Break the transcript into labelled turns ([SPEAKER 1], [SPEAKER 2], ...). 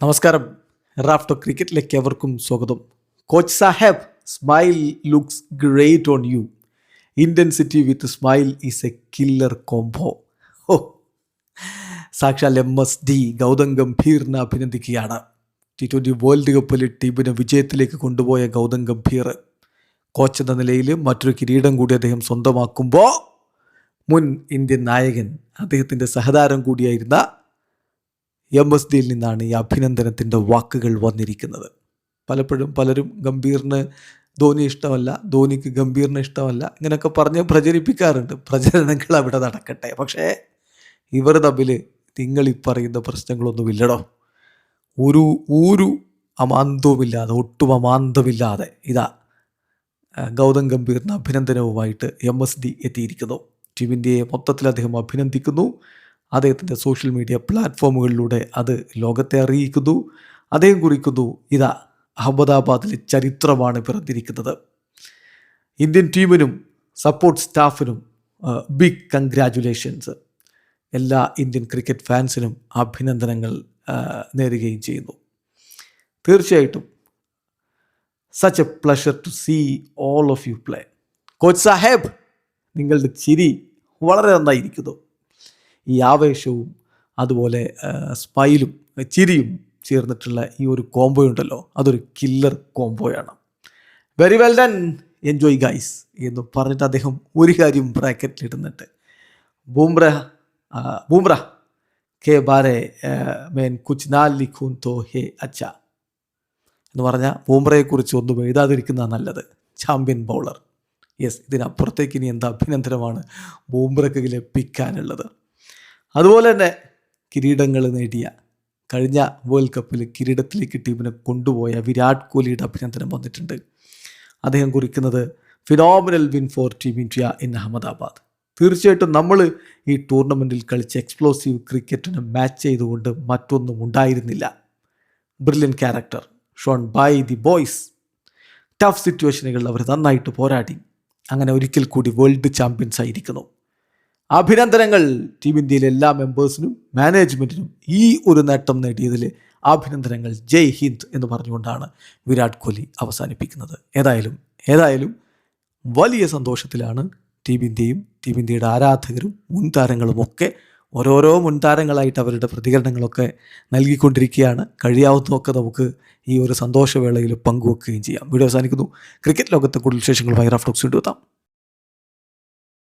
[SPEAKER 1] നമസ്കാരം. റാഫ്റ്റോ ക്രിക്കറ്റിലേക്ക് എവർക്കും സ്വാഗതം. Coach Saheb, smile looks great on you. Intensity with smile is a killer combo. ഓ, സാക്ഷാൽ MSD ഗൗതം ഗംഭീറിനെ അഭിനന്ദിക്കുകയാണ്. T20 വേൾഡ് കപ്പിൽ ടീമിനെ വിജയത്തിലേക്ക് കൊണ്ടുപോയ ഗൗതം ഗംഭീർ കോച്ച് എന്ന നിലയിൽ മറ്റൊരു കിരീടം കൂടി അദ്ദേഹം സ്വന്തമാക്കുമ്പോൾ മുൻ ഇന്ത്യൻ നായകൻ, അദ്ദേഹത്തിൻ്റെ സഹതാരം കൂടിയായിരുന്ന MSDയിൽ നിന്നാണ് ഈ അഭിനന്ദനത്തിൻ്റെ വാക്കുകൾ വന്നിരിക്കുന്നത്. പലരും ഗംഭീറിന് ധോനി ഇഷ്ടമല്ല, ധോനിക്ക് ഗംഭീറിന് ഇഷ്ടമല്ല, ഇങ്ങനെയൊക്കെ പറഞ്ഞ് പ്രചരിപ്പിക്കാറുണ്ട്. പ്രചരണങ്ങൾ അവിടെ നടക്കട്ടെ. പക്ഷേ ഇവർ തമ്മിൽ നിങ്ങൾ ഈ പറയുന്ന പ്രശ്നങ്ങളൊന്നുമില്ലടോ. ഒരു അമാന്തവുമില്ലാതെ, ഒട്ടും അമാന്തമില്ലാതെ ഇതാ ഗൗതം ഗംഭീറിന് അഭിനന്ദനവുമായിട്ട് MSD എത്തിയിരിക്കുന്നു. ടീം ഇന്ത്യയെ മൊത്തത്തിൽ അദ്ദേഹം അഭിനന്ദിക്കുന്നു. അദ്ദേഹത്തിൻ്റെ സോഷ്യൽ മീഡിയ പ്ലാറ്റ്ഫോമുകളിലൂടെ അത് ലോകത്തെ അറിയിക്കുന്നു. അദ്ദേഹം കുറിക്കുന്നു, ഇതാ അഹമ്മദാബാദിലെ ചരിത്രമാണ് പിറന്നിരിക്കുന്നത്. ഇന്ത്യൻ ടീമിനും സപ്പോർട്ട് സ്റ്റാഫിനും ബിഗ് കൺഗ്രാജുലേഷൻസ്. എല്ലാ ഇന്ത്യൻ ക്രിക്കറ്റ് ഫാൻസിനും അഭിനന്ദനങ്ങൾ നേരുകയും ചെയ്യുന്നു. തീർച്ചയായിട്ടും such a pleasure to see all of you play. Coach സാഹേബ്, നിങ്ങളുടെ ചിരി വളരെ നന്നായിരിക്കുന്നു. ഈ ആവേശവും അതുപോലെ സ്മൈലും ചിരിയും ചേർന്നിട്ടുള്ള ഈ ഒരു കോംബോ ഉണ്ടല്ലോ, അതൊരു കില്ലർ കോംബോയാണ്. Very well done, enjoy guys എന്ന് പറഞ്ഞിട്ട് അദ്ദേഹം ഒരു കാര്യം ബ്രാക്കറ്റിലിടുന്നുണ്ട്. ബൂംറ കെ ബാരെ മേൻ കുച്ച് നാ ലിഖൂൻ തോ ഹേ അച്ഛ എന്ന് പറഞ്ഞാൽ ബൂംറയെക്കുറിച്ച് ഒന്നും എഴുതാതിരിക്കുന്നതാണ് നല്ലത്. Champion bowler. യെസ്, ഇതിനപ്പുറത്തേക്ക് ഇനി എന്താ അഭിനന്ദനമാണ് ബൂംറയ്ക്ക് ലഭിക്കാനുള്ളത്. അതുപോലെ തന്നെ കിരീടങ്ങൾ നേടിയ, കഴിഞ്ഞ വേൾഡ് കപ്പിൽ കിരീടത്തിലേക്ക് ടീമിനെ കൊണ്ടുപോയ വിരാട് കോഹ്ലിയുടെ അഭിനന്ദനം വന്നിട്ടുണ്ട്. അദ്ദേഹം കുറിക്കുന്നത് phenomenal win for team India in Ahmedabad. തീർച്ചയായിട്ടും നമ്മൾ ഈ ടൂർണമെൻറ്റിൽ കളിച്ച എക്സ്പ്ലോസീവ് ക്രിക്കറ്റിനെ മാച്ച് ചെയ്തുകൊണ്ട് മറ്റൊന്നും ഉണ്ടായിരുന്നില്ല. Brilliant character shown by the boys. Tough സിറ്റുവേഷനുകളിൽ അവർ നന്നായിട്ട് പോരാടി. അങ്ങനെ ഒരിക്കൽ കൂടി വേൾഡ് ചാമ്പ്യൻസ് ആയിരിക്കുന്നു. അഭിനന്ദനങ്ങൾ ടീം ഇന്ത്യയിലെ എല്ലാ മെമ്പേഴ്സിനും മാനേജ്മെൻറ്റിനും. ഈ ഒരു നേട്ടം നേടിയതിൽ അഭിനന്ദനങ്ങൾ. ജയ് ഹിന്ദ് എന്ന് പറഞ്ഞുകൊണ്ടാണ് വിരാട് കോഹ്ലി അവസാനിപ്പിക്കുന്നത്. ഏതായാലും വലിയ സന്തോഷത്തിലാണ് ടീം ഇന്ത്യയും ടീം ഇന്ത്യയുടെ ആരാധകരും മുൻതാരങ്ങളുമൊക്കെ. ഓരോരോ മുൻതാരങ്ങളായിട്ട് അവരുടെ പ്രതികരണങ്ങളൊക്കെ നൽകിക്കൊണ്ടിരിക്കുകയാണ്. കഴിയാവുന്നതൊക്കെ നമുക്ക് ഈ ഒരു സന്തോഷവേളയിൽ പങ്കുവെക്കുകയും ചെയ്യാം. വീഡിയോ അവസാനിക്കുന്നു. ക്രിക്കറ്റ് ലോകത്തെ കൂടുതൽ വിശേഷങ്ങളുമായി റാഫ്റ്റോ വീണ്ടും എത്താം.